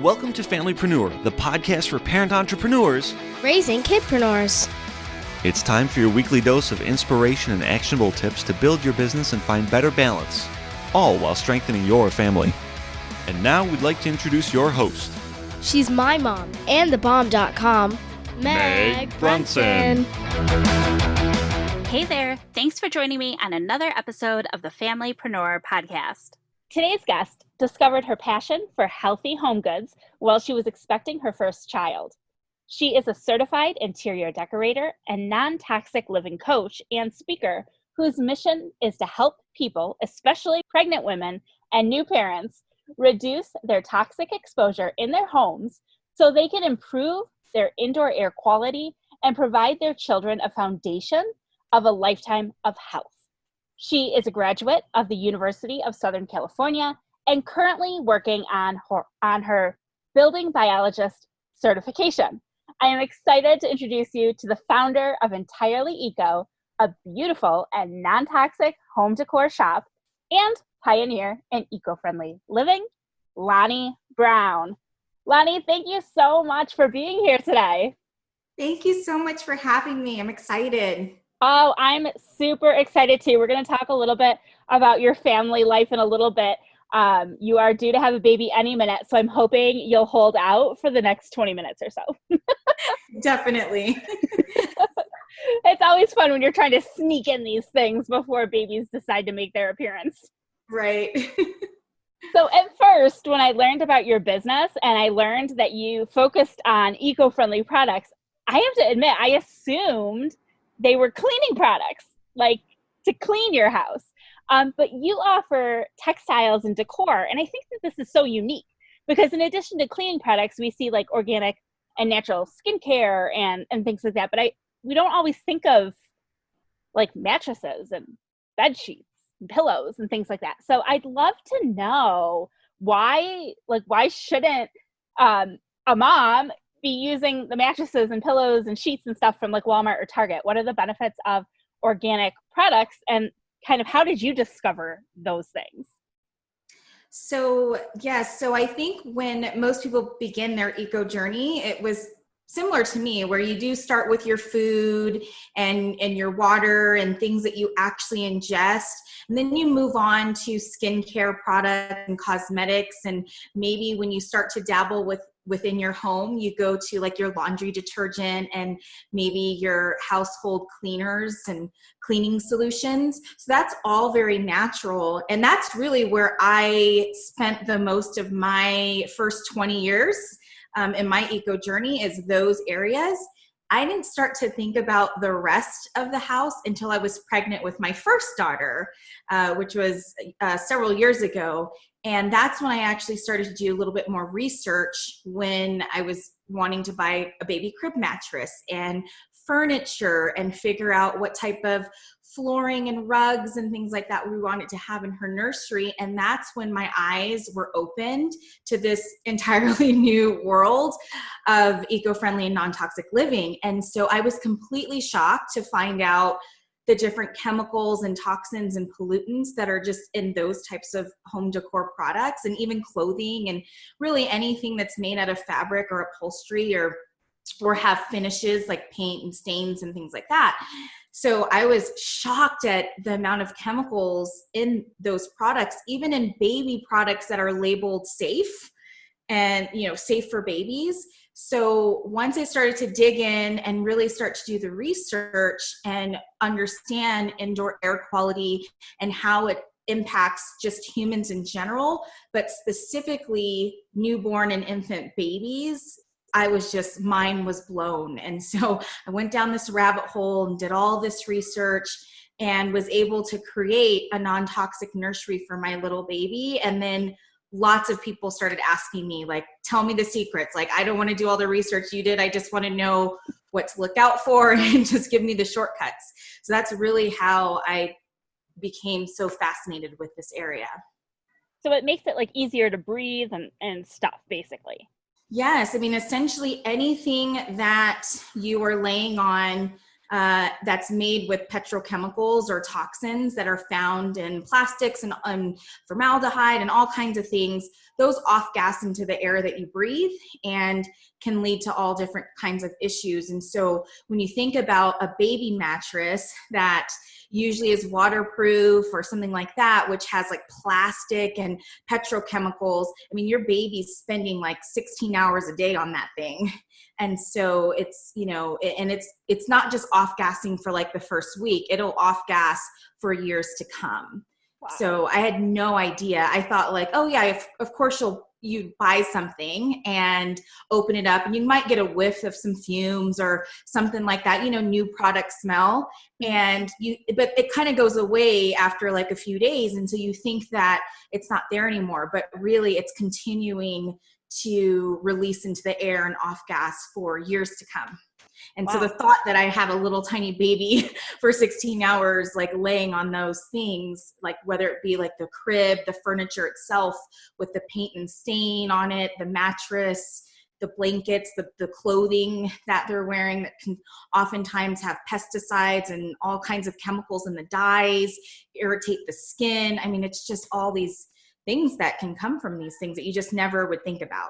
Welcome to Familypreneur, the podcast for parent entrepreneurs raising kidpreneurs. It's time for your weekly dose of inspiration and actionable tips to build your business and find better balance, all while strengthening your family. And now we'd like to introduce your host. She's my mom and thebomb.com, Meg Brunson. Hey there, thanks for joining me on another episode of the Familypreneur podcast. Today's guest discovered her passion for healthy home goods while she was expecting her first child. She is a certified interior decorator and non-toxic living coach and speaker whose mission is to help people, especially pregnant women and new parents, reduce their toxic exposure in their homes so they can improve their indoor air quality and provide their children a foundation of a lifetime of health. She is a graduate of the University of Southern California and currently working on her Building Biologist certification. I am excited to introduce you to the founder of EntirelyEco, a beautiful and non-toxic home decor shop, and pioneer in eco-friendly living, Loni Brown. Loni, thank you so much for being here today. Thank you so much for having me. I'm excited. Oh, I'm super excited too. We're going to talk a little bit about your family life in a little bit. You are due to have a baby any minute, so I'm hoping you'll hold out for the next 20 minutes or so. Definitely. It's always fun when you're trying to sneak in these things before babies decide to make their appearance. Right. So at first, when I learned about your business and I learned that you focused on eco-friendly products, I have to admit, I assumed they were cleaning products, like to clean your house. But you offer textiles and decor. And I think that this is so unique because in addition to cleaning products, we see like organic and natural skincare and things like that. But we don't always think of like mattresses and bed sheets and pillows and things like that. So I'd love to know why shouldn't a mom be using the mattresses and pillows and sheets and stuff from like Walmart or Target? What are the benefits of organic products and kind of how did you discover those things? So I think when most people begin their eco journey, it was similar to me, where you do start with your food and your water and things that you actually ingest. And then you move on to skincare products and cosmetics. And maybe when you start to dabble within your home, you go to like your laundry detergent and maybe your household cleaners and cleaning solutions. So that's all very natural. And that's really where I spent the most of my first 20 years in my eco journey, is those areas. I didn't start to think about the rest of the house until I was pregnant with my first daughter, which was several years ago. And that's when I actually started to do a little bit more research when I was wanting to buy a baby crib mattress and furniture and figure out what type of flooring and rugs and things like that we wanted to have in her nursery. And that's when my eyes were opened to this entirely new world of eco-friendly and non-toxic living. And so I was completely shocked to find out the different chemicals and toxins and pollutants that are just in those types of home decor products, and even clothing and really anything that's made out of fabric or upholstery or have finishes like paint and stains and things like that. So I was shocked at the amount of chemicals in those products, even in baby products that are labeled safe and, safe for babies. So once I started to dig in and really start to do the research and understand indoor air quality and how it impacts just humans in general, but specifically newborn and infant babies, mine was blown. And so I went down this rabbit hole and did all this research and was able to create a non-toxic nursery for my little baby. And then lots of people started asking me, like, tell me the secrets. Like, I don't want to do all the research you did. I just want to know what to look out for and just give me the shortcuts. So that's really how I became so fascinated with this area. So it makes it like easier to breathe and stuff, basically. Yes. I mean, essentially anything that you are laying on that's made with petrochemicals or toxins that are found in plastics and formaldehyde and all kinds of things. Those off-gas into the air that you breathe and can lead to all different kinds of issues. And so when you think about a baby mattress that usually is waterproof or something like that, which has like plastic and petrochemicals, I mean, your baby's spending like 16 hours a day on that thing. And so it's, and it's not just off-gassing for like the first week, it'll off-gas for years to come. Wow. So I had no idea. I thought like, oh yeah, of course you buy something and open it up and you might get a whiff of some fumes or something like that, new product smell. But it kind of goes away after like a few days. And so you think that it's not there anymore, but really it's continuing to release into the air and off gas for years to come. And wow. So the thought that I have a little tiny baby for 16 hours, like laying on those things, like whether it be like the crib, the furniture itself with the paint and stain on it, the mattress, the blankets, the clothing that they're wearing that can oftentimes have pesticides and all kinds of chemicals in the dyes, irritate the skin. I mean, it's just all these things that can come from these things that you just never would think about.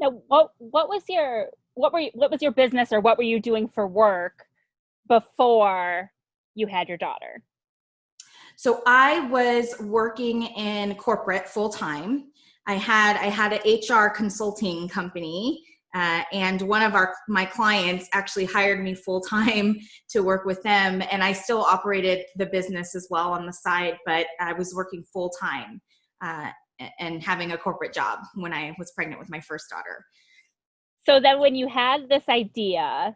Now, what was your business, or what were you doing for work before you had your daughter? So I was working in corporate full time. I had an HR consulting company, and one of my clients actually hired me full time to work with them, and I still operated the business as well on the side, but I was working full time and having a corporate job when I was pregnant with my first daughter. So then when you had this idea,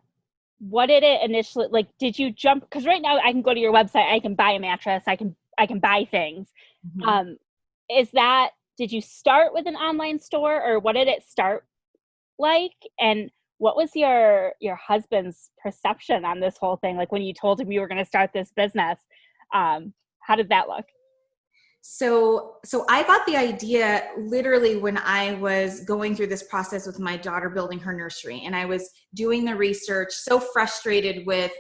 what did it initially, like, did you jump? Because right now I can go to your website, I can buy a mattress, I can buy things. Mm-hmm. Did you start with an online store, or what did it start like? And what was your husband's perception on this whole thing? Like when you told him you were going to start this business, how did that look? So I got the idea literally when I was going through this process with my daughter building her nursery, and I was doing the research, so frustrated with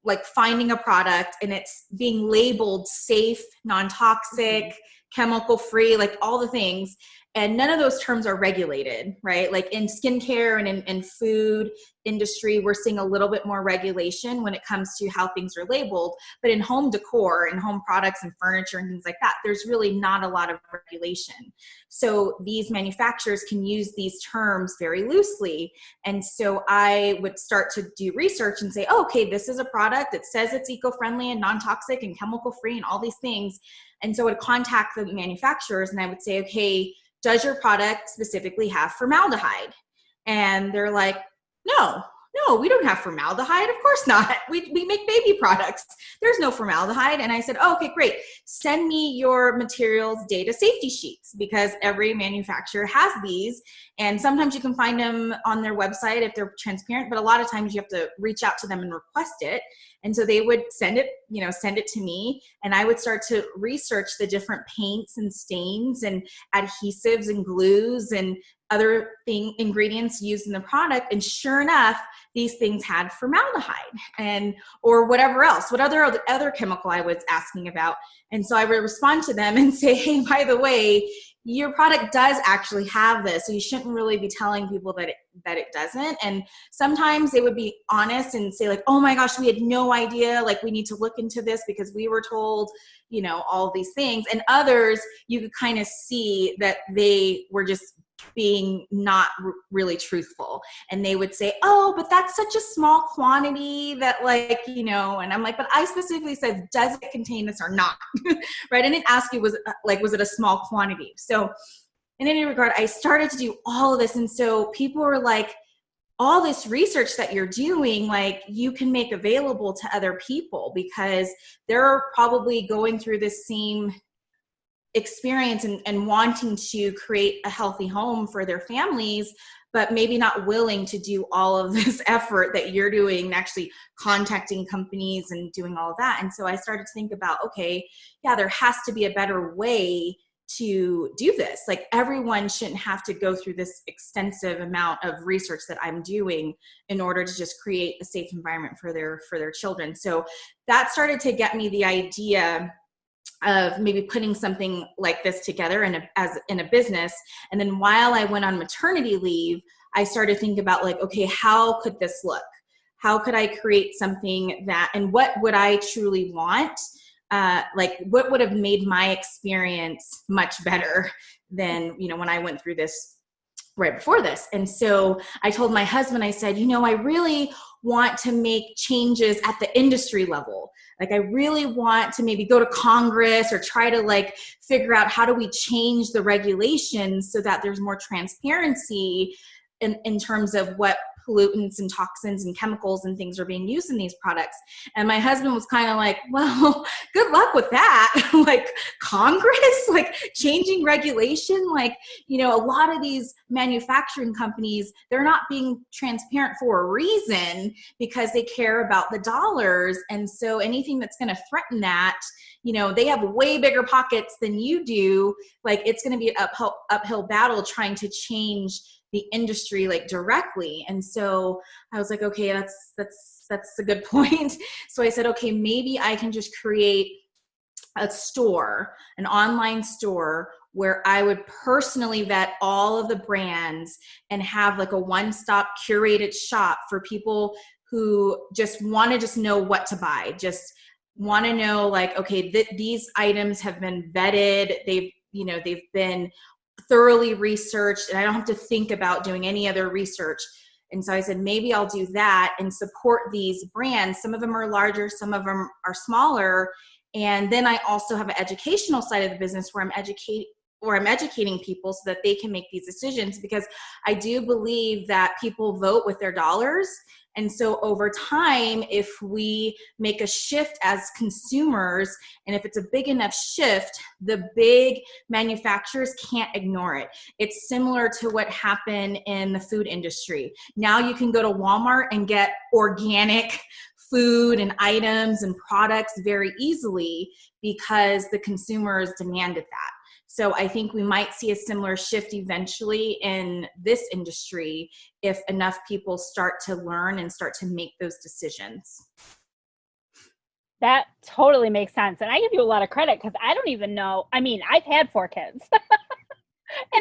like finding a product and it's being labeled safe, non-toxic, mm-hmm. chemical free, like all the things. And none of those terms are regulated, right? Like in skincare and in food industry, we're seeing a little bit more regulation when it comes to how things are labeled. But in home decor and home products and furniture and things like that, there's really not a lot of regulation. So these manufacturers can use these terms very loosely. And so I would start to do research and say, oh, okay, this is a product that says it's eco-friendly and non-toxic and chemical-free and all these things. And so I would contact the manufacturers and I would say, okay, does your product specifically have formaldehyde? And they're like, no, we don't have formaldehyde. Of course not. We make baby products. There's no formaldehyde. And I said, oh, okay, great. Send me your materials data safety sheets, because every manufacturer has these. And sometimes you can find them on their website if they're transparent, but a lot of times you have to reach out to them and request it. And so they would send it to me, and I would start to research the different paints and stains and adhesives and glues and other ingredients used in the product. And sure enough, these things had formaldehyde or whatever else, what other chemical I was asking about. And so I would respond to them and say, hey, by the way, your product does actually have this. So you shouldn't really be telling people that it doesn't. And sometimes they would be honest and say like, oh my gosh, we had no idea. Like we need to look into this because we were told, all these things. And others, you could kind of see that they were just being not really truthful. And they would say, oh, but that's such a small quantity that and I'm like, but I specifically said, does it contain this or not? Right. I didn't ask you, was it a small quantity? So in any regard, I started to do all of this. And so people were like, all this research that you're doing, like you can make available to other people because they're probably going through this same experience and wanting to create a healthy home for their families, but maybe not willing to do all of this effort that you're doing and actually contacting companies and doing all of that. And so I started to think about, okay, yeah, there has to be a better way to do this. Like, everyone shouldn't have to go through this extensive amount of research that I'm doing in order to just create a safe environment for their children. So that started to get me the idea of maybe putting something like this together in a business. And then while I went on maternity leave, I started thinking about, like, okay, how could this look? How could I create something that, and what would I truly want? Like, what would have made my experience much better than, when I went through this right before this. And so I told my husband, I said, I really want to make changes at the industry level. Like, I really want to maybe go to Congress or try to, like, figure out how do we change the regulations so that there's more transparency in terms of what pollutants and toxins and chemicals and things are being used in these products. And my husband was kind of like, well, good luck with that. Like, Congress, like, changing regulation, like, a lot of these manufacturing companies, they're not being transparent for a reason, because they care about the dollars. And so anything that's going to threaten that, they have way bigger pockets than you do. Like, it's going to be an uphill battle trying to change the industry, like, directly. And so I was like, okay, that's a good point. So I said, okay, maybe I can just create a store, an online store, where I would personally vet all of the brands and have, like, a one-stop curated shop for people who just want to just know what to buy, just want to know, like, okay, these items have been vetted, they've been thoroughly researched, and I don't have to think about doing any other research. And so I said, maybe I'll do that and support these brands. Some of them are larger, some of them are smaller. And then I also have an educational side of the business where I'm educating people so that they can make these decisions, because I do believe that people vote with their dollars. And so over time, if we make a shift as consumers, and if it's a big enough shift, the big manufacturers can't ignore it. It's similar to what happened in the food industry. Now you can go to Walmart and get organic food and items and products very easily because the consumers demanded that. So I think we might see a similar shift eventually in this industry if enough people start to learn and start to make those decisions. That totally makes sense. And I give you a lot of credit, because I don't even know. I mean, I've had 4 kids and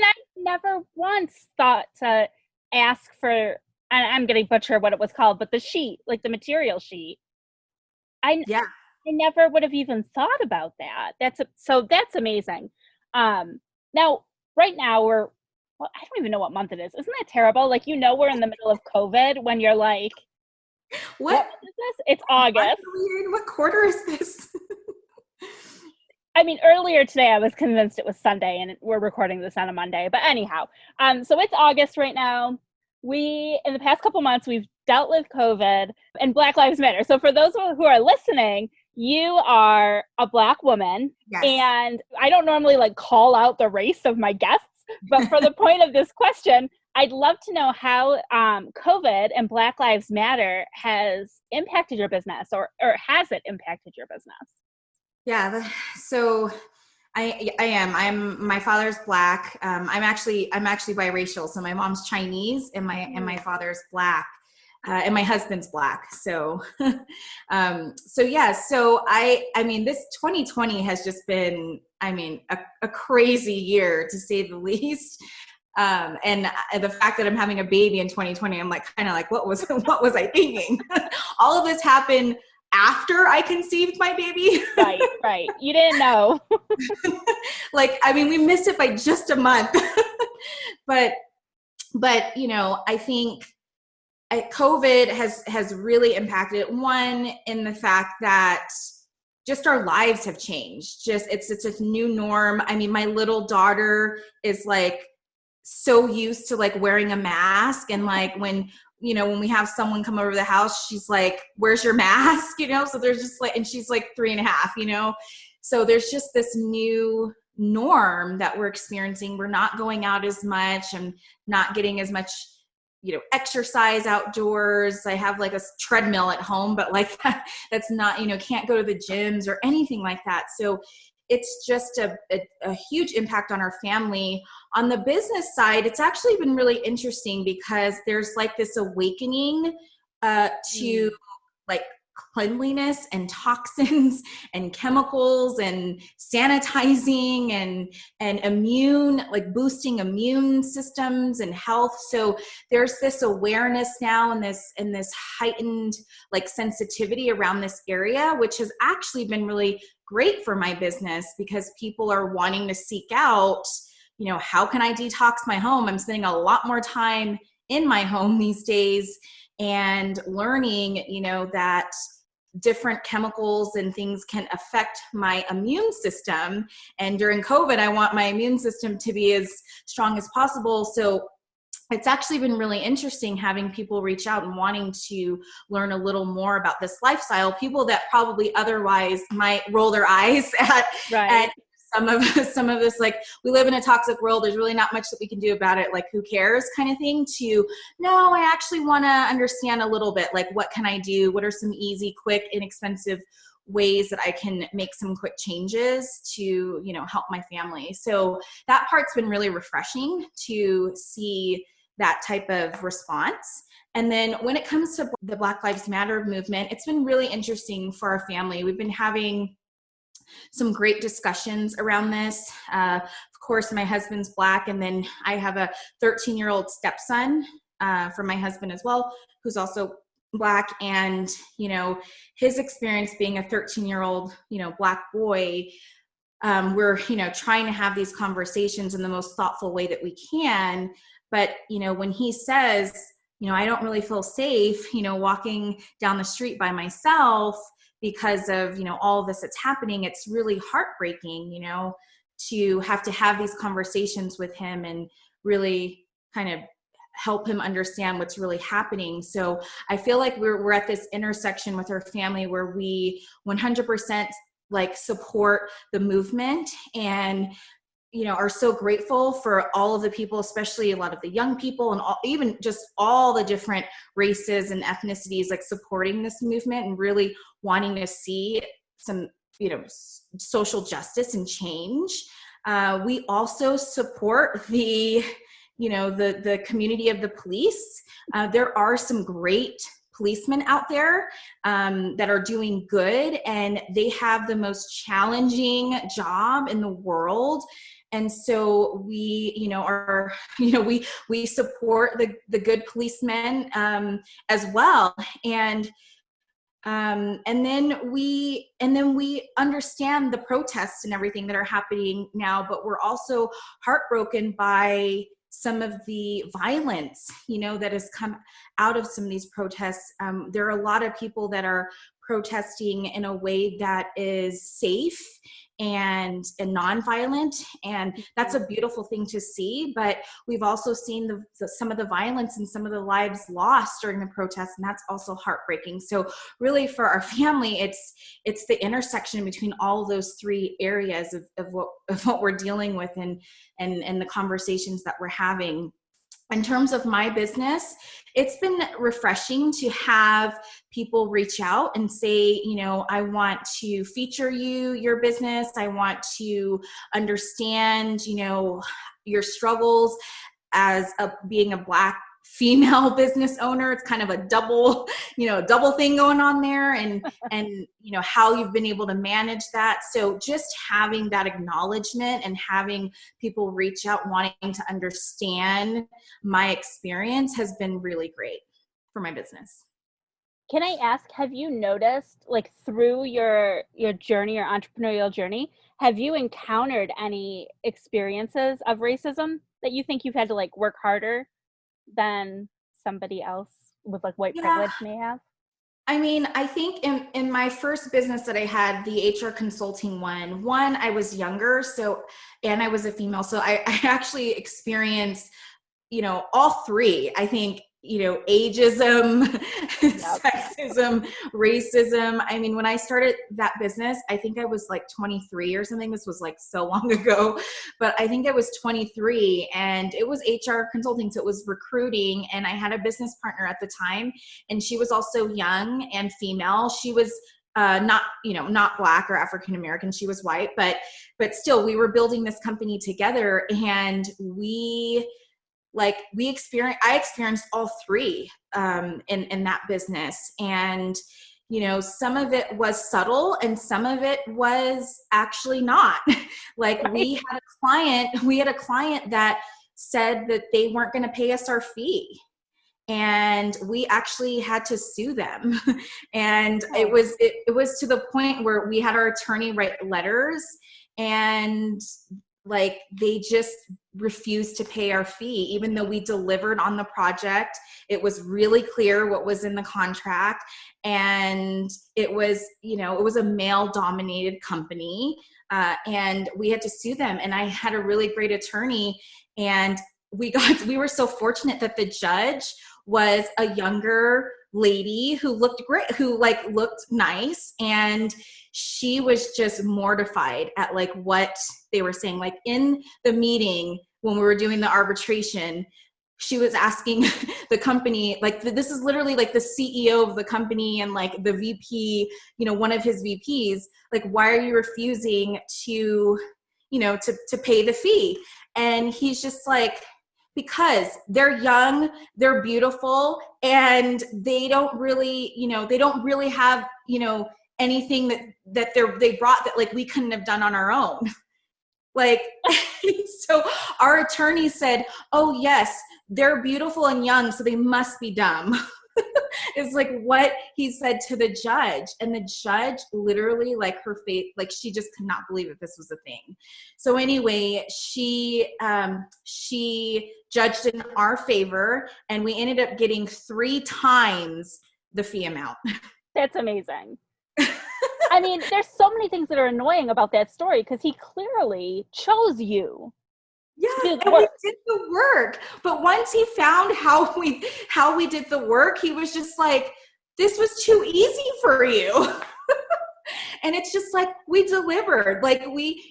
I never once thought to ask for, and I'm going to butcher what it was called, but the sheet, like the material sheet. I never would have even thought about that. That's amazing. Now, right now I don't even know what month it is. Isn't that terrible? Like, we're in the middle of COVID when you're like, what month is this? It's August. What quarter is this? I mean, earlier today I was convinced it was Sunday, and we're recording this on a Monday. But anyhow, so it's August right now. In the past couple months, we've dealt with COVID and Black Lives Matter. So for those who are listening, you are a Black woman. Yes. And I don't normally, like, call out the race of my guests, but for the point of this question, I'd love to know how COVID and Black Lives Matter has impacted your business, or has it impacted your business? Yeah. So my father's Black. I'm actually biracial. So my mom's Chinese and my father's Black. And my husband's Black. So, I mean, this 2020 has just been, a crazy year, to say the least. And the fact that I'm having a baby in 2020, I'm like, kind of like, what was I thinking? All of this happened after I conceived my baby. Right. You didn't know. We missed it by just a month, but I think COVID has really impacted it. One, in the fact that just our lives have changed. It's a new norm. I mean, my little daughter is, like, so used to, like, wearing a mask, and, like, when we have someone come over the house, she's like, "Where's your mask?" So there's just, like, and she's like 3.5. So there's just this new norm that we're experiencing. We're not going out as much and not getting as much exercise outdoors. I have, like, a treadmill at home, but, like, that's not, can't go to the gyms or anything like that. So it's just a huge impact on our family. On the business side, it's actually been really interesting because there's like this awakening to like cleanliness and toxins and chemicals and sanitizing and immune, like boosting immune systems and health. So there's this awareness now and this heightened like sensitivity around this area, which has actually been really great for my business because people are wanting to seek out, how can I detox my home? I'm spending a lot more time in my home these days and learning, that different chemicals and things can affect my immune system. And during COVID, I want my immune system to be as strong as possible. So it's actually been really interesting having people reach out and wanting to learn a little more about this lifestyle. People that probably otherwise might roll their eyes at some of this, like, we live in a toxic world, there's really not much that we can do about it, like, who cares kind of thing, to, no, I actually want to understand a little bit, like, what can I do? What are some easy, quick, inexpensive ways that I can make some quick changes to, help my family? So that part's been really refreshing to see that type of response. And then when it comes to the Black Lives Matter movement, it's been really interesting for our family. We've been having some great discussions around this. Of course, my husband's Black, and then I have a 13-year-old stepson from my husband as well, who's also Black. And, his experience being a 13-year-old, Black boy, we're, trying to have these conversations in the most thoughtful way that we can. But, when he says, I don't really feel safe, walking down the street by myself because of, all this that's happening, it's really heartbreaking, to have these conversations with him and really kind of help him understand what's really happening. So I feel like we're at this intersection with our family where we 100% like support the movement and are so grateful for all of the people, especially a lot of the young people and even just all the different races and ethnicities, like supporting this movement and really wanting to see some, social justice and change. We also support the community of the police. There are some great policemen out there that are doing good, and they have the most challenging job in the world. And so we, we support the good policemen as well. And then we understand the protests and everything that are happening now, but we're also heartbroken by some of the violence, that has come out of some of these protests. There are a lot of people that are protesting in a way that is safe and nonviolent, and that's a beautiful thing to see. But we've also seen some of the violence and some of the lives lost during the protests, and that's also heartbreaking. So really, for our family, it's the intersection between all of those three areas of what we're dealing with and the conversations that we're having. In terms of my business, it's been refreshing to have people reach out and say, I want to feature your business. I want to understand, your struggles as being a Black female business owner. It's kind of a double thing going on there, and how you've been able to manage that. So just having that acknowledgement and having people reach out wanting to understand my experience has been really great for my business. Can I ask, have you noticed, like, through your journey, your entrepreneurial journey, have you encountered any experiences of racism that you think you've had to like work harder than somebody else with like white privilege may have? I mean, I think in my first business that I had, the HR consulting one, I was younger, and I was a female. So I actually experienced, all three. I think, ageism, sexism, racism. I mean, when I started that business, I think I was like 23 or something. This was like so long ago, but I think I was 23, and it was HR consulting. So it was recruiting, and I had a business partner at the time, and she was also young and female. She was not Black or African American. She was white, but still, we were building this company together, and I experienced all three in that business. And, some of it was subtle and some of it was actually not. Like right. we had a client that said that they weren't going to pay us our fee. And we actually had to sue them. And it was to the point where we had our attorney write letters, and like they just refused to pay our fee, even though we delivered on the project. It was really clear what was in the contract. And it was a male dominated company. And we had to sue them. And I had a really great attorney, and we were so fortunate that the judge was a younger lady who looked great, who looked nice. And she was just mortified at what they were saying. Like in the meeting when we were doing the arbitration, she was asking the company, this is literally the CEO of the company and the VP, one of his VPs, why are you refusing to pay the fee? And he's just because they're young, they're beautiful, and they don't really have, anything that they brought that we couldn't have done on our own. So our attorney said, oh yes, they're beautiful and young, so they must be dumb. It's what he said to the judge. And the judge literally, her face, she just could not believe that this was a thing. So anyway, she judged in our favor, and we ended up getting 3 times the fee amount. That's amazing. I mean, there's so many things that are annoying about that story, because he clearly chose you. Yeah, and we did the work. But once he found how we did the work, he was just this was too easy for you. And it's just we delivered.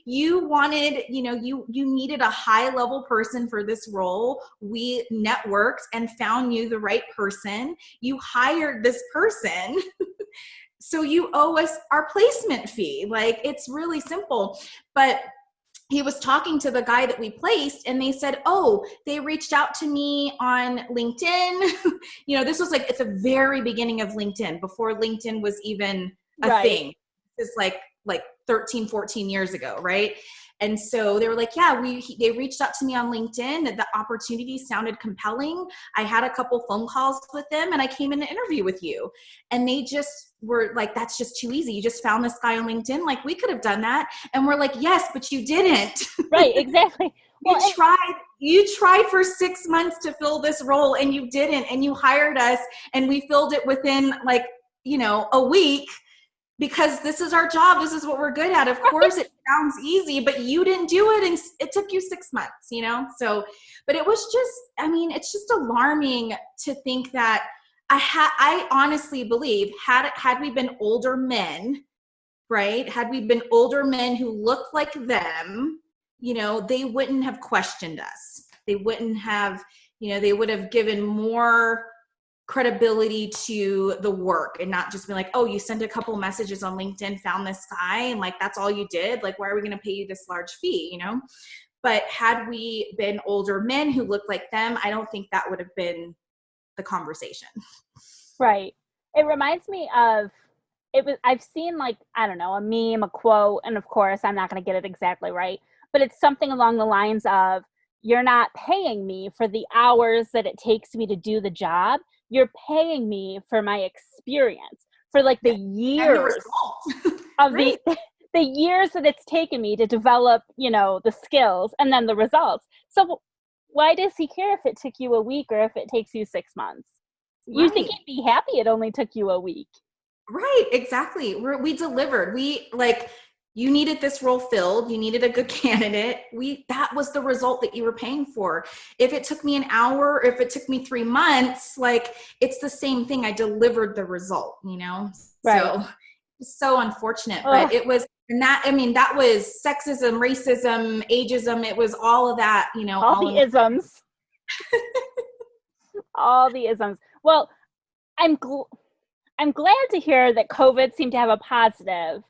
You wanted, you needed a high level person for this role. We networked and found you the right person. You hired this person. So you owe us our placement fee. It's really simple. But he was talking to the guy that we placed, and they said, oh, they reached out to me on LinkedIn. This was at the very beginning of LinkedIn, before LinkedIn was even a thing. It's 13, 14 years ago, right? And so they were yeah, they reached out to me on LinkedIn. The opportunity sounded compelling. I had a couple phone calls with them, and I came in to interview with you. And they just were that's just too easy. You just found this guy on LinkedIn. We could have done that. And we're yes, but you didn't. Right, exactly. You tried for 6 months to fill this role, and you didn't. And you hired us, and we filled it within a week. Because this is our job. This is what we're good at. Of course, it sounds easy, but you didn't do it, and it took you 6 months, So, but it was just, it's just alarming to think that I honestly believe had we been older men, right? Had we been older men who looked like them, they wouldn't have questioned us. They wouldn't have, they would have given more credibility to the work, and not just be oh, you sent a couple messages on LinkedIn, found this guy, and that's all you did. Why are we going to pay you this large fee, But had we been older men who looked like them, I don't think that would have been the conversation. Right. It reminds me of, I've seen I don't know, a meme, a quote, and of course I'm not going to get it exactly right, but it's something along the lines of, you're not paying me for the hours that it takes me to do the job. You're paying me for my experience, for the years of right. the years that it's taken me to develop, the skills, and then the results. So why does he care if it took you a week or if it takes you 6 months? You think he'd be happy it only took you a week. Right, exactly. We delivered. You needed this role filled. You needed a good candidate. That was the result that you were paying for. If it took me an hour, if it took me 3 months, it's the same thing. I delivered the result, Right. So it's so unfortunate, but it was, and that was sexism, racism, ageism. It was all of that, all the isms. All the isms. Well, I'm I'm glad to hear that COVID seemed to have a positive,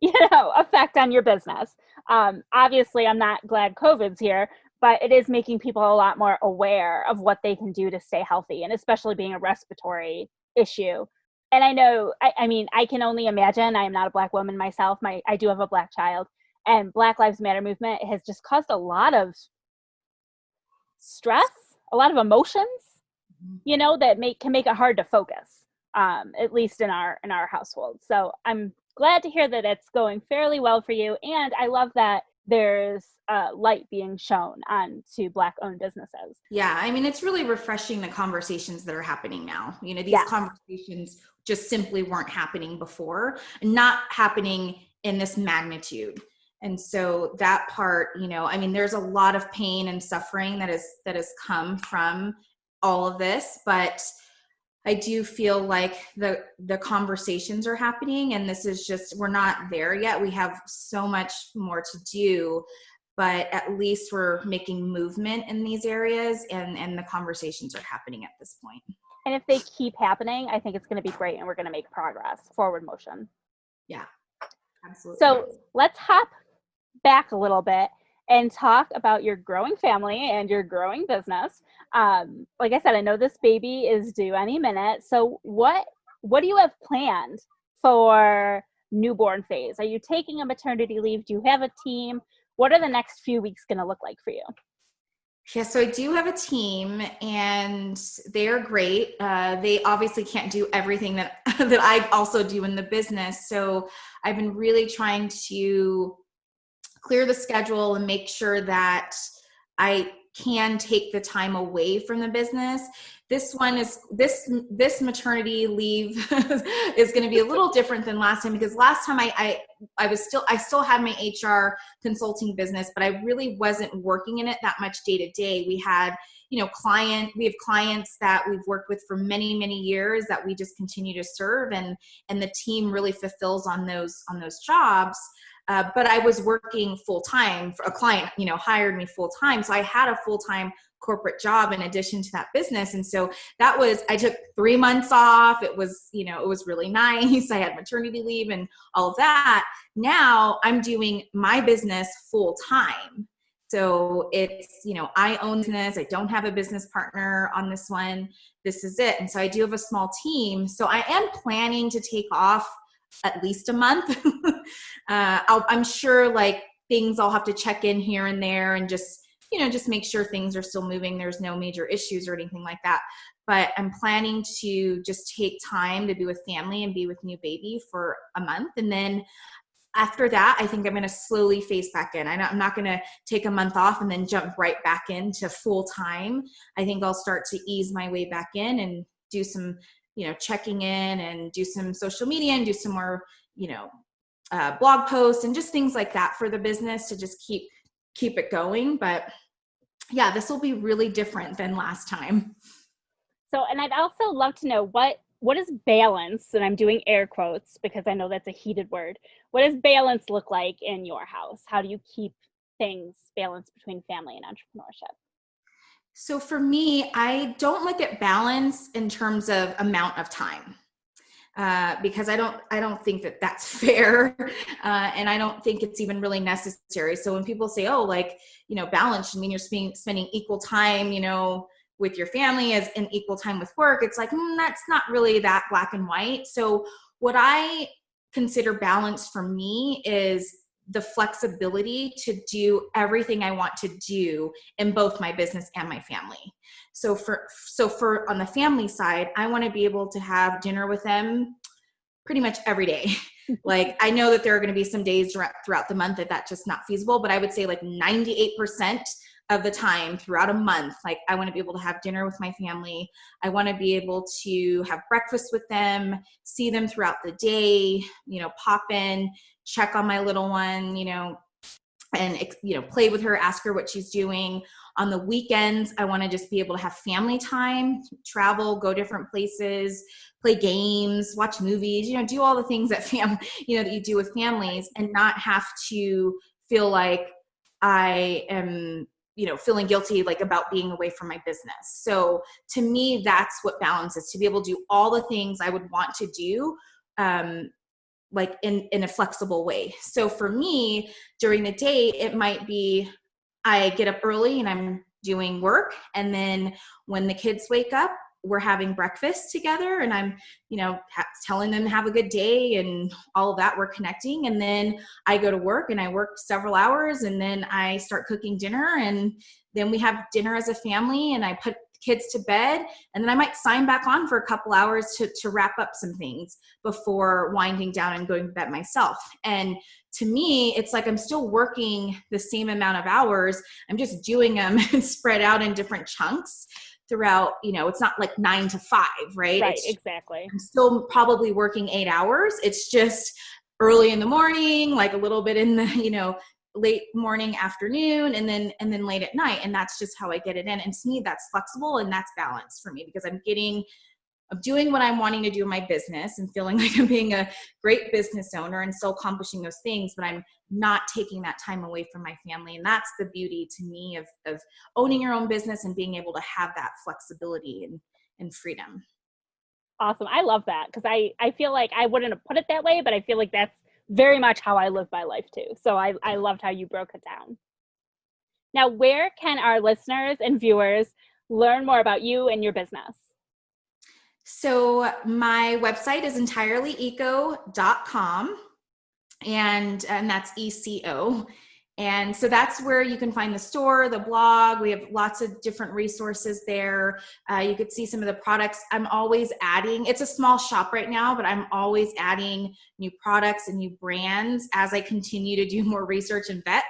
effect on your business. Obviously, I'm not glad COVID's here, but it is making people a lot more aware of what they can do to stay healthy, and especially being a respiratory issue. And I know, I mean, I can only imagine, I am not a Black woman myself. I do have a Black child, and Black Lives Matter movement has just caused a lot of stress, a lot of emotions, that can make it hard to focus, at least in our household. So I'm glad to hear that it's going fairly well for you. And I love that there's light being shown on to Black-owned businesses. Yeah, I mean, it's really refreshing, the conversations that are happening now. These Yes. conversations just simply weren't happening before, not happening in this magnitude. And so that part, I mean, there's a lot of pain and suffering that has come from all of this, but I do feel like the conversations are happening, and this is just, we're not there yet. We have so much more to do, but at least we're making movement in these areas, and the conversations are happening at this point. And if they keep happening, I think it's going to be great, and we're going to make progress, forward motion. Yeah, absolutely. So let's hop back a little bit and talk about your growing family and your growing business. Like I said, I know this baby is due any minute. So what do you have planned for newborn phase? Are you taking a maternity leave? Do you have a team? What are the next few weeks going to look like for you? Yeah, so I do have a team, and they're great. They obviously can't do everything that I also do in the business. So I've been really trying to clear the schedule and make sure that I can take the time away from the business. This maternity leave is going to be a little different than last time, because last time I still had my HR consulting business, but I really wasn't working in it that much day to day. We had, we have clients that we've worked with for many, many years that we just continue to serve, and the team really fulfills on those jobs. But I was working full time for a client, hired me full time. So I had a full time corporate job in addition to that business. And so I took 3 months off. It was really nice. I had maternity leave and all of that. Now I'm doing my business full time. So it's, I own business. I don't have a business partner on this one. This is it. And so I do have a small team. So I am planning to take off at least a month. I'm sure things I'll have to check in here and there and just make sure things are still moving. There's no major issues or anything like that. But I'm planning to just take time to be with family and be with new baby for a month. And then after that, I think I'm going to slowly phase back in. I'm not going to take a month off and then jump right back into full time. I think I'll start to ease my way back in and do some checking in and do some social media and do some more, blog posts and just things like that for the business to just keep it going. But yeah, this will be really different than last time. So, and I'd also love to know what is balance, and I'm doing air quotes because I know that's a heated word. What does balance look like in your house? How do you keep things balanced between family and entrepreneurship? So for me, I don't look at balance in terms of amount of time, because I don't think that that's fair, and I don't think it's even really necessary. So when people say, balance should mean you're spending equal time, with your family as in equal time with work, it's like, that's not really that black and white. So what I consider balance for me is the flexibility to do everything I want to do in both my business and my family. So for on the family side, I want to be able to have dinner with them pretty much every day. I know that there are going to be some days throughout the month that's just not feasible, but I would say 98% of the time throughout a month, I want to be able to have dinner with my family. I want to be able to have breakfast with them, see them throughout the day, pop in, check on my little one, and, play with her, ask her what she's doing. On the weekends, I want to just be able to have family time, travel, go different places, play games, watch movies, do all the things that that you do with families, and not have to feel like I am feeling guilty like about being away from my business. So to me, that's what balance is, to be able to do all the things I would want to do, like in a flexible way. So for me, during the day, it might be I get up early and I'm doing work. And then when the kids wake up, we're having breakfast together and I'm, telling them to have a good day and all of that. We're connecting. And then I go to work and I work several hours and then I start cooking dinner and then we have dinner as a family and I put kids to bed and then I might sign back on for a couple hours to wrap up some things before winding down and going to bed myself. And to me, it's like I'm still working the same amount of hours. I'm just doing them spread out in different chunks throughout, it's not like 9 to 5, right? Right, exactly. I'm still probably working 8 hours. It's just early in the morning, like a little bit in the, late morning, afternoon, and then late at night. And that's just how I get it in. And to me, that's flexible and that's balance for me because I'm doing what I'm wanting to do in my business and feeling like I'm being a great business owner and still accomplishing those things, but I'm not taking that time away from my family. And that's the beauty to me of owning your own business and being able to have that flexibility and freedom. Awesome. I love that because I feel like I wouldn't have put it that way, but I feel like that's very much how I live my life too. So I loved how you broke it down. Now, where can our listeners and viewers learn more about you and your business? So my website is EntirelyEco.com and that's ECO. And so that's where you can find the store, the blog. We have lots of different resources there. You could see some of the products. I'm always adding, it's a small shop right now, but I'm always adding new products and new brands as I continue to do more research and vet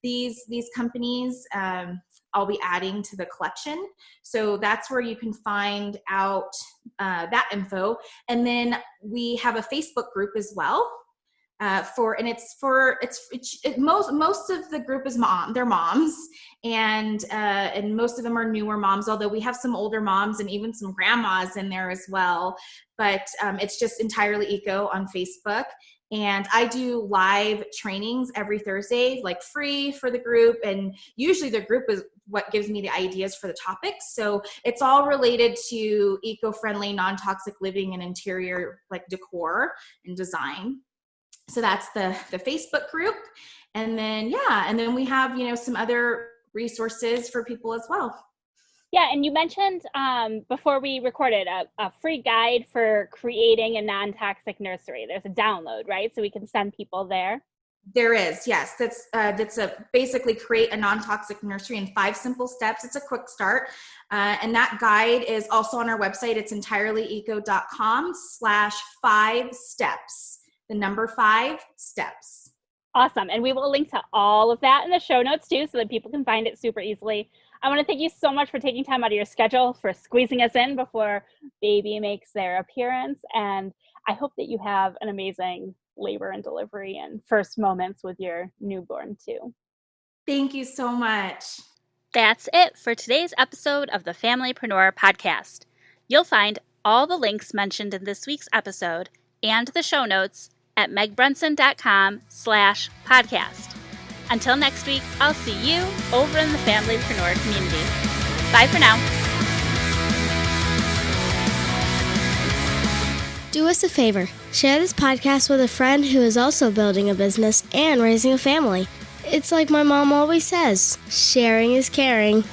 these companies. I'll be adding to the collection. So that's where you can find out that info. And then we have a Facebook group as well. Most of the group is they're moms, and most of them are newer moms, although we have some older moms and even some grandmas in there as well. But it's just Entirely Eco on Facebook. And I do live trainings every Thursday, like free for the group. And usually the group is what gives me the ideas for the topics. So it's all related to eco-friendly, non-toxic living and interior like decor and design. So that's the Facebook group. And then, we have, some other resources for people as well. Yeah. And you mentioned before we recorded a free guide for creating a non-toxic nursery. There's a download, right? So we can send people there. There is, yes. That's basically create a non-toxic nursery in 5 simple steps. It's a quick start. And that guide is also on our website. It's EntirelyEco.com/5 steps. The number 5 steps. Awesome. And we will link to all of that in the show notes too, so that people can find it super easily. I want to thank you so much for taking time out of your schedule, for squeezing us in before baby makes their appearance. And I hope that you have an amazing labor and delivery and first moments with your newborn too. Thank you so much. That's it for today's episode of the Familypreneur Podcast. You'll find all the links mentioned in this week's episode and the show notes at megbrunson.com/podcast. Until next week, I'll see you over in the Familypreneur community. Bye for now. Do us a favor. Share this podcast with a friend who is also building a business and raising a family. It's like my mom always says, sharing is caring.